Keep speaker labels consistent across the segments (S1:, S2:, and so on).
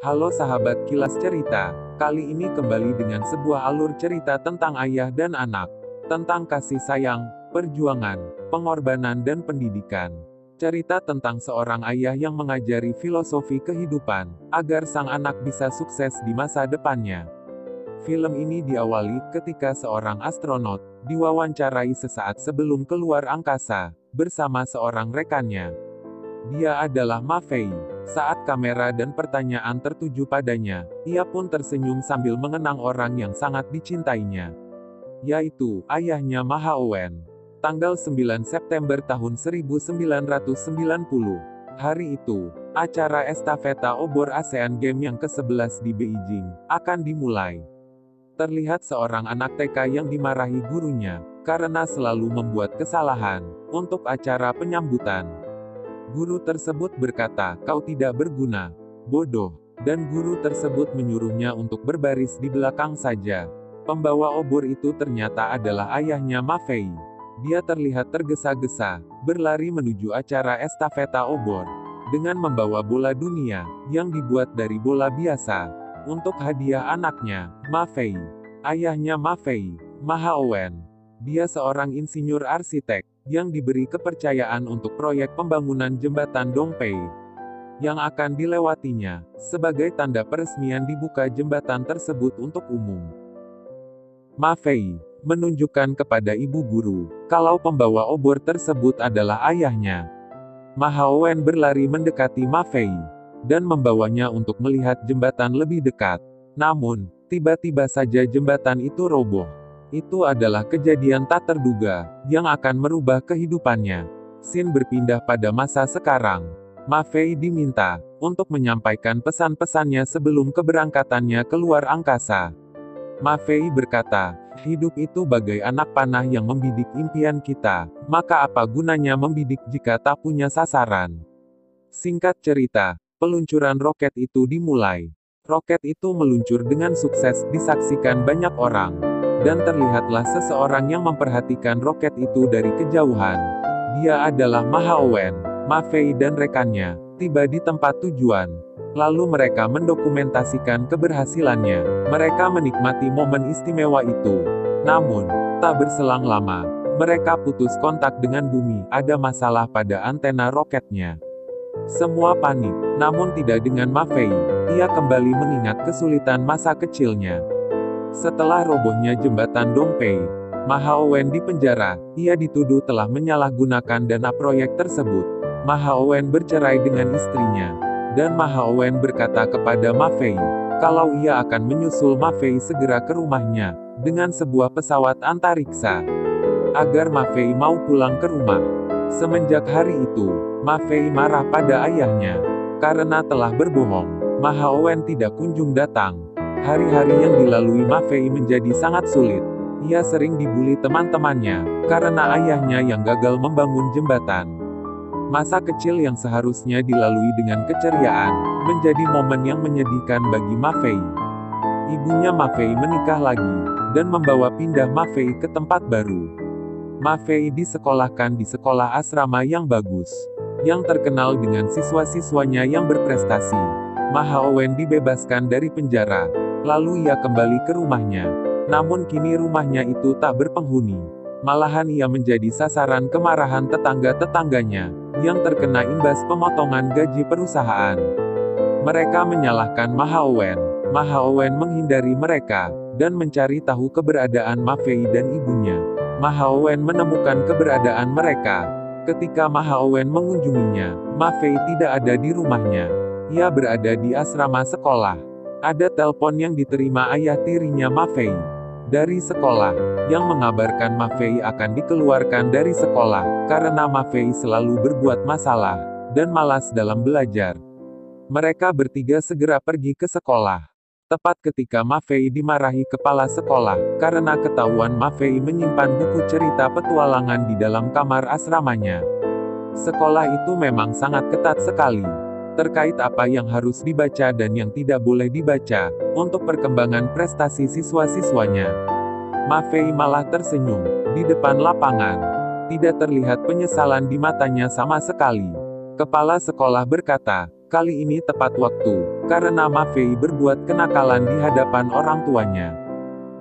S1: Halo sahabat Kilas Cerita, kali ini kembali dengan sebuah alur cerita tentang ayah dan anak. Tentang kasih sayang, perjuangan, pengorbanan dan pendidikan. Cerita tentang seorang ayah yang mengajari filosofi kehidupan, agar sang anak bisa sukses di masa depannya. Film ini diawali ketika seorang astronot diwawancarai sesaat sebelum keluar angkasa, bersama seorang rekannya. Dia adalah Ma Fei. Saat kamera dan pertanyaan tertuju padanya, ia pun tersenyum sambil mengenang orang yang sangat dicintainya, yaitu ayahnya Ma Haowen. Tanggal 9 September tahun 1990. Hari itu, acara estafeta obor ASEAN Games yang ke-11 di Beijing akan dimulai. Terlihat seorang anak TK yang dimarahi gurunya karena selalu membuat kesalahan untuk acara penyambutan. Guru tersebut berkata, "Kau tidak berguna, bodoh." Dan guru tersebut menyuruhnya untuk berbaris di belakang saja. Pembawa obor itu ternyata adalah ayahnya Ma Fei. Dia terlihat tergesa-gesa, berlari menuju acara estafeta obor, dengan membawa bola dunia, yang dibuat dari bola biasa, untuk hadiah anaknya, Ma Fei. Ayahnya Ma Fei, Ma Haowen. Dia seorang insinyur arsitek, yang diberi kepercayaan untuk proyek pembangunan jembatan Dongpei, yang akan dilewatinya, sebagai tanda peresmian dibuka jembatan tersebut untuk umum. Ma Fei menunjukkan kepada ibu guru, kalau pembawa obor tersebut adalah ayahnya. Ma Haowen berlari mendekati Ma Fei, dan membawanya untuk melihat jembatan lebih dekat. Namun, tiba-tiba saja jembatan itu roboh. Itu adalah kejadian tak terduga, yang akan merubah kehidupannya. Scene berpindah pada masa sekarang. Ma Fei diminta untuk menyampaikan pesan-pesannya sebelum keberangkatannya keluar angkasa. Ma Fei berkata, "Hidup itu bagai anak panah yang membidik impian kita, maka apa gunanya membidik jika tak punya sasaran?" Singkat cerita, peluncuran roket itu dimulai. Roket itu meluncur dengan sukses, disaksikan banyak orang. Dan terlihatlah seseorang yang memperhatikan roket itu dari kejauhan. Dia adalah Ma Haowen. Ma Fei dan rekannya tiba di tempat tujuan. Lalu mereka mendokumentasikan keberhasilannya. Mereka menikmati momen istimewa itu. Namun, tak berselang lama, mereka putus kontak dengan bumi. Ada masalah pada antena roketnya. Semua panik, namun tidak dengan Ma Fei. Ia kembali mengingat kesulitan masa kecilnya. Setelah robohnya jembatan Dongpei, Ma Haowen dipenjara. Ia dituduh telah menyalahgunakan dana proyek tersebut. Ma Haowen bercerai dengan istrinya. Dan Ma Haowen berkata kepada Ma Fei, kalau ia akan menyusul Ma Fei segera ke rumahnya, dengan sebuah pesawat antariksa. Agar Ma Fei mau pulang ke rumah. Semenjak hari itu, Ma Fei marah pada ayahnya. Karena telah berbohong, Ma Haowen tidak kunjung datang. Hari-hari yang dilalui Ma Fei menjadi sangat sulit. Ia sering dibully teman-temannya, karena ayahnya yang gagal membangun jembatan. Masa kecil yang seharusnya dilalui dengan keceriaan, menjadi momen yang menyedihkan bagi Ma Fei. Ibunya Ma Fei menikah lagi, dan membawa pindah Ma Fei ke tempat baru. Ma Fei disekolahkan di sekolah asrama yang bagus, yang terkenal dengan siswa-siswanya yang berprestasi. Ma Haowen dibebaskan dari penjara. Lalu ia kembali ke rumahnya. Namun kini rumahnya itu tak berpenghuni. Malahan ia menjadi sasaran kemarahan tetangga-tetangganya, yang terkena imbas pemotongan gaji perusahaan. Mereka menyalahkan Ma Haowen. Ma Haowen menghindari mereka, dan mencari tahu keberadaan Ma Fei dan ibunya. Ma Haowen menemukan keberadaan mereka. Ketika Ma Haowen mengunjunginya, Ma Fei tidak ada di rumahnya. Ia berada di asrama sekolah. Ada telepon yang diterima ayah tirinya Ma Fei dari sekolah, yang mengabarkan Ma Fei akan dikeluarkan dari sekolah, karena Ma Fei selalu berbuat masalah, dan malas dalam belajar. Mereka bertiga segera pergi ke sekolah. Tepat ketika Ma Fei dimarahi kepala sekolah, karena ketahuan Ma Fei menyimpan buku cerita petualangan di dalam kamar asramanya. Sekolah itu memang sangat ketat sekali terkait apa yang harus dibaca dan yang tidak boleh dibaca, untuk perkembangan prestasi siswa-siswanya. Ma Fei malah tersenyum, di depan lapangan. Tidak terlihat penyesalan di matanya sama sekali. Kepala sekolah berkata, "Kali ini tepat waktu. karena Ma Fei berbuat kenakalan di hadapan orang tuanya.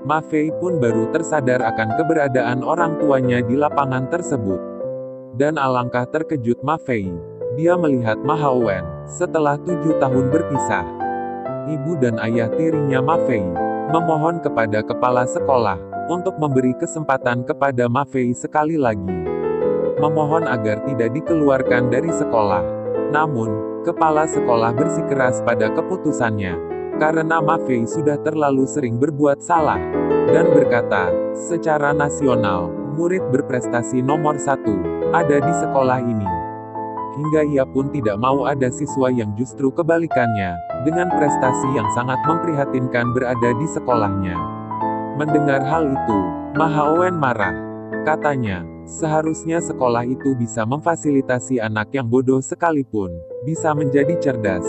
S1: Ma Fei pun baru tersadar akan keberadaan orang tuanya di lapangan tersebut. Dan alangkah terkejut Ma Fei. Dia melihat Ma Haowen setelah 7 tahun berpisah. Ibu dan ayah tirinya Ma Fei memohon kepada kepala sekolah untuk memberi kesempatan kepada Ma Fei sekali lagi. Memohon agar tidak dikeluarkan dari sekolah. Namun, kepala sekolah bersikeras pada keputusannya. Karena Ma Fei sudah terlalu sering berbuat salah. Dan berkata, secara nasional, murid berprestasi nomor 1 ada di sekolah ini. Hingga ia pun tidak mau ada siswa yang justru kebalikannya, dengan prestasi yang sangat memprihatinkan berada di sekolahnya. Mendengar hal itu, Ma Haowen marah. Katanya, seharusnya sekolah itu bisa memfasilitasi anak yang bodoh sekalipun, bisa menjadi cerdas.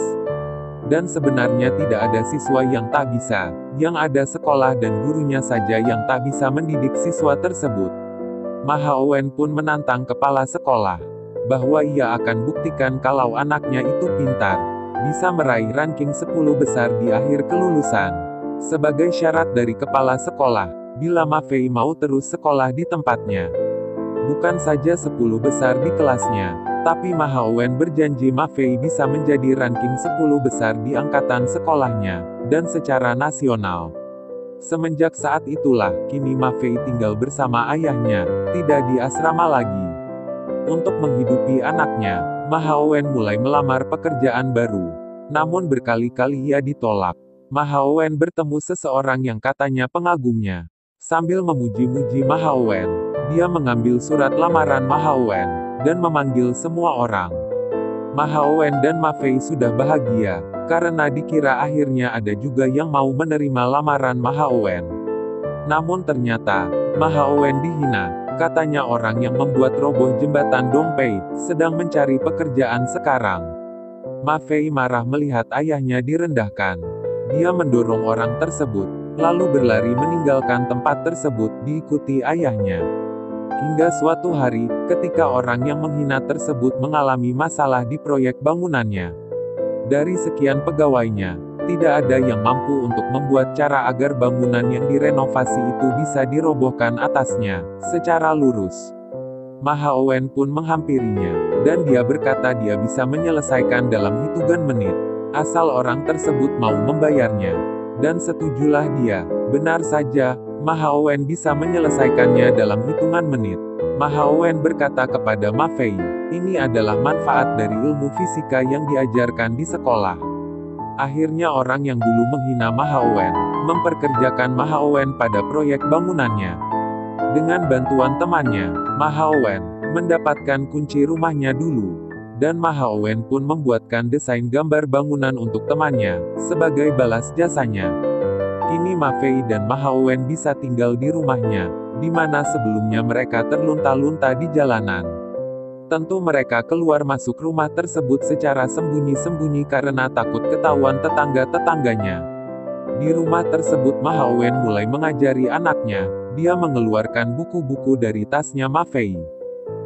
S1: Dan sebenarnya tidak ada siswa yang tak bisa, yang ada sekolah dan gurunya saja yang tak bisa mendidik siswa tersebut. Ma Haowen pun menantang kepala sekolah, bahwa ia akan buktikan kalau anaknya itu pintar, bisa meraih ranking 10 besar di akhir kelulusan. Sebagai syarat dari kepala sekolah, bila Ma Fei mau terus sekolah di tempatnya. Bukan saja 10 besar di kelasnya, tapi Ma Haowen berjanji Ma Fei bisa menjadi ranking 10 besar di angkatan sekolahnya, dan secara nasional. Semenjak saat itulah, kini Ma Fei tinggal bersama ayahnya, tidak di asrama lagi. Untuk menghidupi anaknya, Ma Haowen mulai melamar pekerjaan baru. Namun berkali-kali ia ditolak. Ma Haowen bertemu seseorang yang katanya pengagumnya. Sambil memuji-muji Ma Haowen, dia mengambil surat lamaran Ma Haowen, dan memanggil semua orang. Ma Haowen dan Ma Fei sudah bahagia, karena dikira akhirnya ada juga yang mau menerima lamaran Ma Haowen. Namun ternyata, Ma Haowen dihina, katanya orang yang membuat roboh jembatan Dongpei, sedang mencari pekerjaan sekarang. Ma Fei marah melihat ayahnya direndahkan. Dia mendorong orang tersebut, lalu berlari meninggalkan tempat tersebut, diikuti ayahnya. Hingga suatu hari, ketika orang yang menghina tersebut mengalami masalah di proyek bangunannya. Dari sekian pegawainya, tidak ada yang mampu untuk membuat cara agar bangunan yang direnovasi itu bisa dirobohkan atasnya, secara lurus. Ma Haowen pun menghampirinya, dan dia berkata dia bisa menyelesaikan dalam hitungan menit. Asal orang tersebut mau membayarnya. Dan setujulah dia. Benar saja, Ma Haowen bisa menyelesaikannya dalam hitungan menit. Ma Haowen berkata kepada Ma Fei, ini adalah manfaat dari ilmu fisika yang diajarkan di sekolah. Akhirnya orang yang dulu menghina Ma Haowen, memperkerjakan Ma Haowen pada proyek bangunannya. Dengan bantuan temannya, Ma Haowen mendapatkan kunci rumahnya dulu. Dan Ma Haowen pun membuatkan desain gambar bangunan untuk temannya, sebagai balas jasanya. Kini Ma Fei dan Ma Haowen bisa tinggal di rumahnya, di mana sebelumnya mereka terlunta-lunta di jalanan. Tentu mereka keluar masuk rumah tersebut secara sembunyi-sembunyi karena takut ketahuan tetangga-tetangganya. Di rumah tersebut Ma Haowen mulai mengajari anaknya, dia mengeluarkan buku-buku dari tasnya Ma Fei.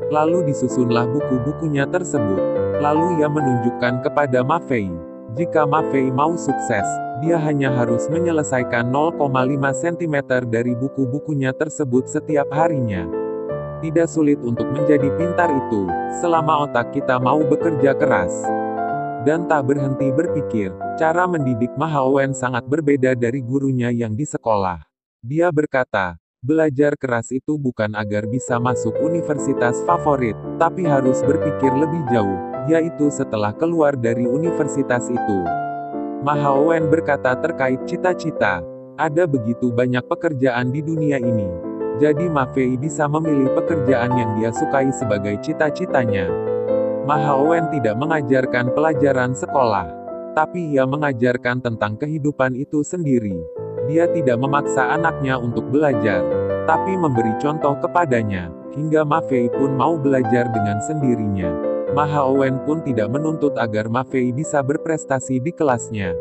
S1: Lalu disusunlah buku-bukunya tersebut. Lalu ia menunjukkan kepada Ma Fei. Jika Ma Fei mau sukses, dia hanya harus menyelesaikan 0,5 cm dari buku-bukunya tersebut setiap harinya. Tidak sulit untuk menjadi pintar itu, selama otak kita mau bekerja keras. Dan tak berhenti berpikir, cara mendidik Ma Haowen sangat berbeda dari gurunya yang di sekolah. Dia berkata, belajar keras itu bukan agar bisa masuk universitas favorit, tapi harus berpikir lebih jauh, yaitu setelah keluar dari universitas itu. Ma Haowen berkata terkait cita-cita, ada begitu banyak pekerjaan di dunia ini. Jadi Ma Fei bisa memilih pekerjaan yang dia sukai sebagai cita-citanya. Ma Haowen tidak mengajarkan pelajaran sekolah, tapi ia mengajarkan tentang kehidupan itu sendiri. Dia tidak memaksa anaknya untuk belajar, tapi memberi contoh kepadanya, hingga Ma Fei pun mau belajar dengan sendirinya. Ma Haowen pun tidak menuntut agar Ma Fei bisa berprestasi di kelasnya.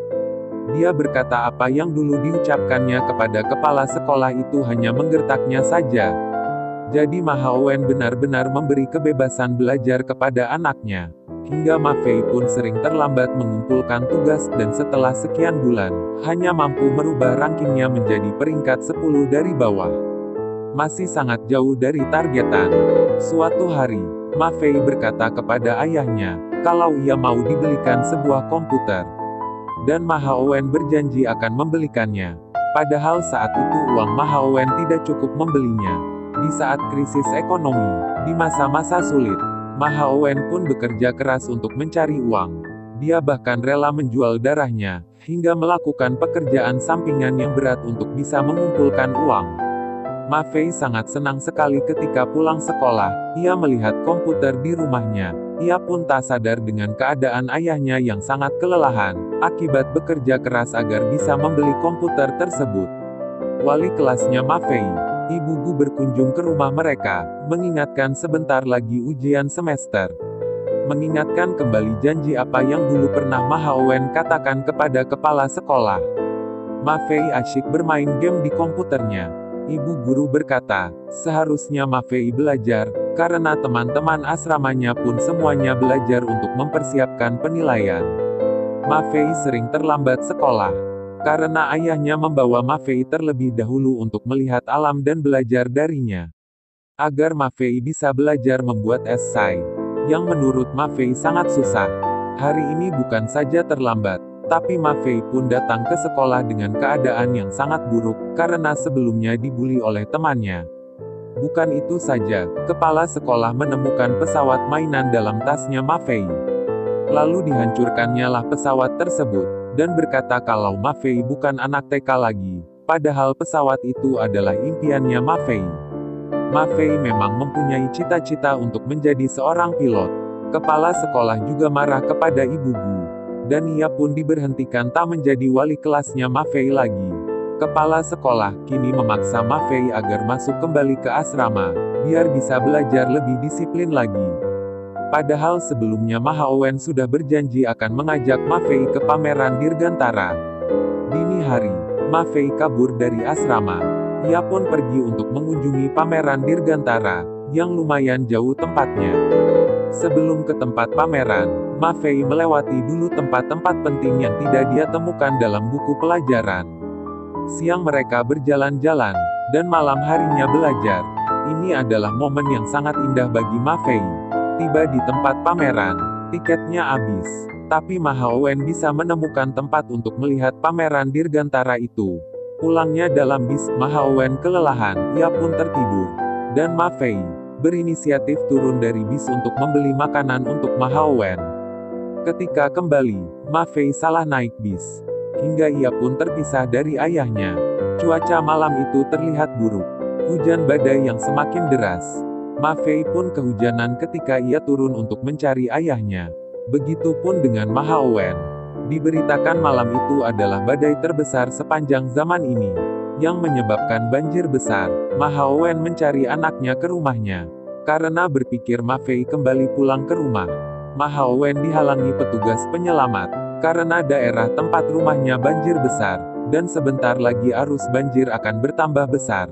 S1: Dia berkata apa yang dulu diucapkannya kepada kepala sekolah itu hanya menggertaknya saja. Jadi Ma Haowen benar-benar memberi kebebasan belajar kepada anaknya. Hingga Ma Fei pun sering terlambat mengumpulkan tugas dan setelah sekian bulan, hanya mampu merubah rankingnya menjadi peringkat 10 dari bawah. Masih sangat jauh dari targetan. Suatu hari, Ma Fei berkata kepada ayahnya, kalau ia mau dibelikan sebuah komputer. Dan Ma Haowen berjanji akan membelikannya. Padahal saat itu uang Ma Haowen tidak cukup membelinya. Di saat krisis ekonomi, di masa-masa sulit, Ma Haowen pun bekerja keras untuk mencari uang. Dia bahkan rela menjual darahnya, hingga melakukan pekerjaan sampingan yang berat untuk bisa mengumpulkan uang. Ma Fei sangat senang sekali ketika pulang sekolah, ia melihat komputer di rumahnya. Ia pun tak sadar dengan keadaan ayahnya yang sangat kelelahan, akibat bekerja keras agar bisa membeli komputer tersebut. Wali kelasnya Ma Fei, Ibu Gu berkunjung ke rumah mereka, mengingatkan sebentar lagi ujian semester. Mengingatkan kembali janji apa yang dulu pernah Ma Haowen katakan kepada kepala sekolah. Ma Fei asyik bermain game di komputernya. Ibu guru berkata, seharusnya Ma Fei belajar, karena teman-teman asramanya pun semuanya belajar untuk mempersiapkan penilaian. Ma Fei sering terlambat sekolah. Karena ayahnya membawa Ma Fei terlebih dahulu untuk melihat alam dan belajar darinya. Agar Ma Fei bisa belajar membuat esai, yang menurut Ma Fei sangat susah. Hari ini bukan saja terlambat, tapi Ma Fei pun datang ke sekolah dengan keadaan yang sangat buruk, karena sebelumnya dibuli oleh temannya. Bukan itu saja, kepala sekolah menemukan pesawat mainan dalam tasnya Ma Fei. Lalu dihancurkannya lah pesawat tersebut. Dan berkata kalau Ma Fei bukan anak TK lagi, padahal pesawat itu adalah impiannya Ma Fei. Ma Fei memang mempunyai cita-cita untuk menjadi seorang pilot. Kepala sekolah juga marah kepada Ibu Gu. Dan ia pun diberhentikan tak menjadi wali kelasnya Ma Fei lagi. Kepala sekolah kini memaksa Ma Fei agar masuk kembali ke asrama, biar bisa belajar lebih disiplin lagi. Padahal sebelumnya Ma Haowen sudah berjanji akan mengajak Ma Fei ke pameran dirgantara. Dini hari, Ma Fei kabur dari asrama. Ia pun pergi untuk mengunjungi pameran dirgantara, yang lumayan jauh tempatnya. Sebelum ke tempat pameran, Ma Fei melewati dulu tempat-tempat penting yang tidak dia temukan dalam buku pelajaran. Siang mereka berjalan-jalan, dan malam harinya belajar. Ini adalah momen yang sangat indah bagi Ma Fei. Tiba di tempat pameran, tiketnya habis. Tapi Ma Haowen bisa menemukan tempat untuk melihat pameran dirgantara itu. Pulangnya dalam bis, Ma Haowen kelelahan, ia pun tertidur. Dan Ma Fei berinisiatif turun dari bis untuk membeli makanan untuk Ma Haowen. Ketika kembali, Ma Fei salah naik bis. Hingga ia pun terpisah dari ayahnya. Cuaca malam itu terlihat buruk. Hujan badai yang semakin deras. Ma Fei pun kehujanan ketika ia turun untuk mencari ayahnya. Begitupun dengan Ma Haowen. Diberitakan malam itu adalah badai terbesar sepanjang zaman ini, yang menyebabkan banjir besar. Ma Haowen mencari anaknya ke rumahnya. Karena berpikir Ma Fei kembali pulang ke rumah, Ma Haowen dihalangi petugas penyelamat, karena daerah tempat rumahnya banjir besar, dan sebentar lagi arus banjir akan bertambah besar.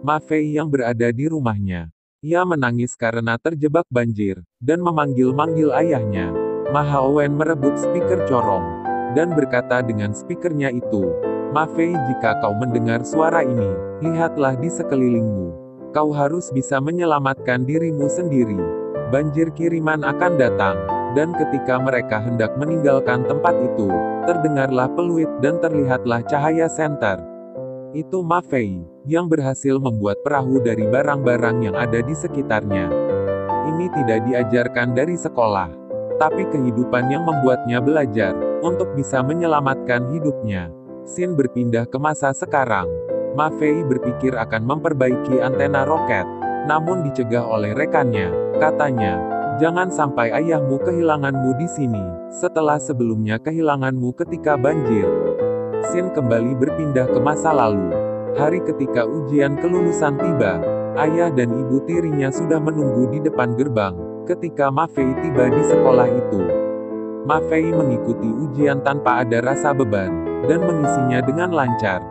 S1: Ma Fei yang berada di rumahnya, ia menangis karena terjebak banjir, dan memanggil-manggil ayahnya. Ma Haowen merebut speaker corong, dan berkata dengan speakernya itu, Ma Fei, jika kau mendengar suara ini, lihatlah di sekelilingmu. Kau harus bisa menyelamatkan dirimu sendiri. Banjir kiriman akan datang. Dan ketika mereka hendak meninggalkan tempat itu, terdengarlah peluit dan terlihatlah cahaya senter. Itu Ma Fei, yang berhasil membuat perahu dari barang-barang yang ada di sekitarnya. Ini tidak diajarkan dari sekolah, tapi kehidupan yang membuatnya belajar, untuk bisa menyelamatkan hidupnya. Scene berpindah ke masa sekarang. Ma Fei berpikir akan memperbaiki antena roket, namun dicegah oleh rekannya. Katanya, jangan sampai ayahmu kehilanganmu di sini, setelah sebelumnya kehilanganmu ketika banjir. Scene kembali berpindah ke masa lalu. Hari ketika ujian kelulusan tiba, ayah dan ibu tirinya sudah menunggu di depan gerbang. Ketika Ma Fei tiba di sekolah itu, Ma Fei mengikuti ujian tanpa ada rasa beban, dan mengisinya dengan lancar.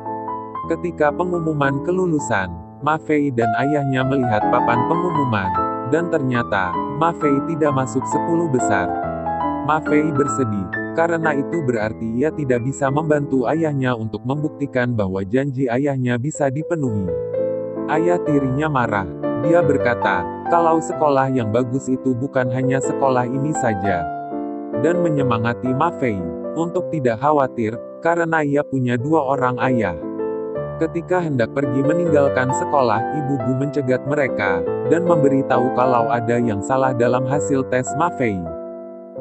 S1: Ketika pengumuman kelulusan, Ma Fei dan ayahnya melihat papan pengumuman, Dan ternyata, Ma Fei tidak masuk 10 besar. Ma Fei bersedih, karena itu berarti ia tidak bisa membantu ayahnya untuk membuktikan bahwa janji ayahnya bisa dipenuhi. Ayah tirinya marah. Dia berkata, kalau sekolah yang bagus itu bukan hanya sekolah ini saja. Dan menyemangati Ma Fei untuk tidak khawatir, karena ia punya 2 orang ayah. Ketika hendak pergi meninggalkan sekolah, ibu Bu mencegat mereka, dan memberitahu kalau ada yang salah dalam hasil tes Ma Fei.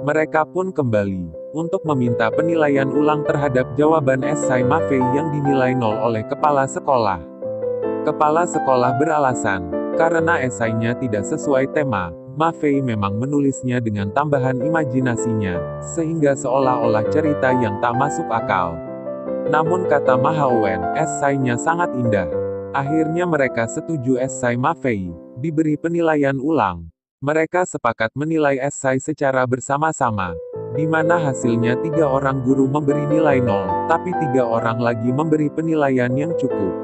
S1: Mereka pun kembali, untuk meminta penilaian ulang terhadap jawaban esai Ma Fei yang dinilai 0 oleh kepala sekolah. Kepala sekolah beralasan, karena esainya tidak sesuai tema, Ma Fei memang menulisnya dengan tambahan imajinasinya, sehingga seolah-olah cerita yang tak masuk akal. Namun kata Ma Haowen, esainya sangat indah. Akhirnya mereka setuju esai Ma Fei diberi penilaian ulang. Mereka sepakat menilai esai secara bersama-sama, di mana hasilnya 3 orang guru memberi nilai 0, tapi 3 orang lagi memberi penilaian yang cukup.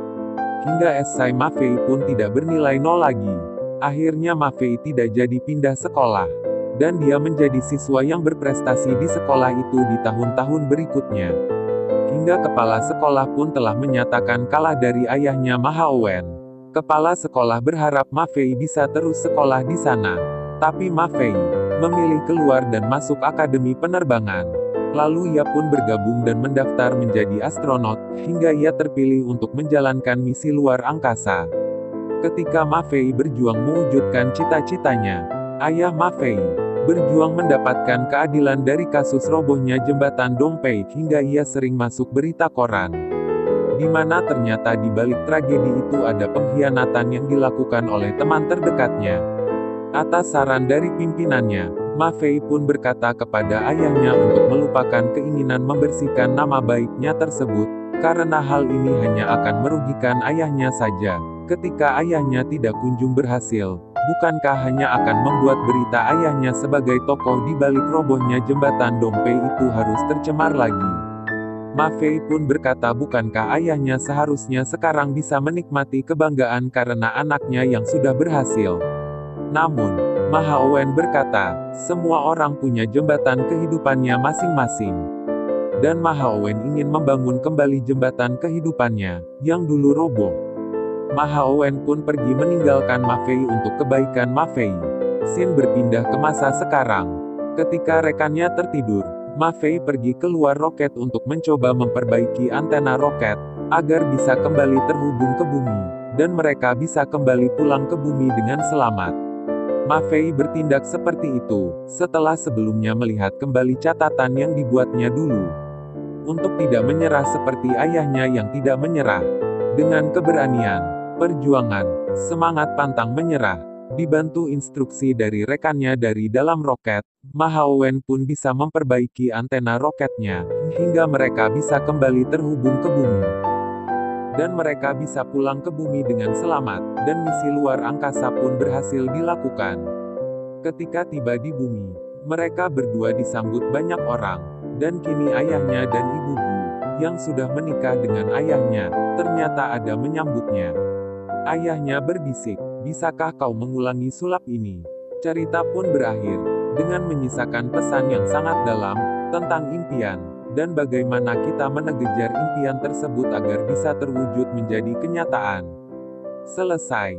S1: Hingga esai Ma Fei pun tidak bernilai 0 lagi. Akhirnya Ma Fei tidak jadi pindah sekolah, dan dia menjadi siswa yang berprestasi di sekolah itu di tahun-tahun berikutnya. Hingga kepala sekolah pun telah menyatakan kalah dari ayahnya Ma Haowen. Kepala sekolah berharap Ma Fei bisa terus sekolah di sana. Tapi Ma Fei memilih keluar dan masuk akademi penerbangan. Lalu ia pun bergabung dan mendaftar menjadi astronot, hingga ia terpilih untuk menjalankan misi luar angkasa. Ketika Ma Fei berjuang mewujudkan cita-citanya, ayah Ma Fei berjuang mendapatkan keadilan dari kasus robohnya jembatan Dongpei, hingga ia sering masuk berita koran. Di mana ternyata di balik tragedi itu ada pengkhianatan yang dilakukan oleh teman terdekatnya. Atas saran dari pimpinannya, Ma Fei pun berkata kepada ayahnya untuk melupakan keinginan membersihkan nama baiknya tersebut, karena hal ini hanya akan merugikan ayahnya saja. Ketika ayahnya tidak kunjung berhasil, bukankah hanya akan membuat berita ayahnya sebagai tokoh di balik robohnya jembatan Dongpei itu harus tercemar lagi? Ma Fei pun berkata bukankah ayahnya seharusnya sekarang bisa menikmati kebanggaan karena anaknya yang sudah berhasil? Namun, Ma Haowen berkata, semua orang punya jembatan kehidupannya masing-masing. Dan Ma Haowen ingin membangun kembali jembatan kehidupannya, yang dulu roboh. Ma Haowen pun pergi meninggalkan Ma Fei untuk kebaikan Ma Fei. Scene berpindah ke masa sekarang. Ketika rekannya tertidur, Ma Fei pergi keluar roket untuk mencoba memperbaiki antena roket, agar bisa kembali terhubung ke bumi, dan mereka bisa kembali pulang ke bumi dengan selamat. Ma Fei bertindak seperti itu, setelah sebelumnya melihat kembali catatan yang dibuatnya dulu. Untuk tidak menyerah seperti ayahnya yang tidak menyerah. Dengan keberanian, perjuangan, semangat pantang menyerah, dibantu instruksi dari rekannya dari dalam roket, Ma Haowen pun bisa memperbaiki antena roketnya, hingga mereka bisa kembali terhubung ke bumi. Dan mereka bisa pulang ke bumi dengan selamat, dan misi luar angkasa pun berhasil dilakukan. Ketika tiba di bumi, mereka berdua disambut banyak orang, dan kini ayahnya dan ibu Bu, yang sudah menikah dengan ayahnya, ternyata ada menyambutnya. Ayahnya berbisik, bisakah kau mengulangi sulap ini? Cerita pun berakhir, dengan menyisakan pesan yang sangat dalam, tentang impian, dan bagaimana kita mengejar impian tersebut agar bisa terwujud menjadi kenyataan. Selesai.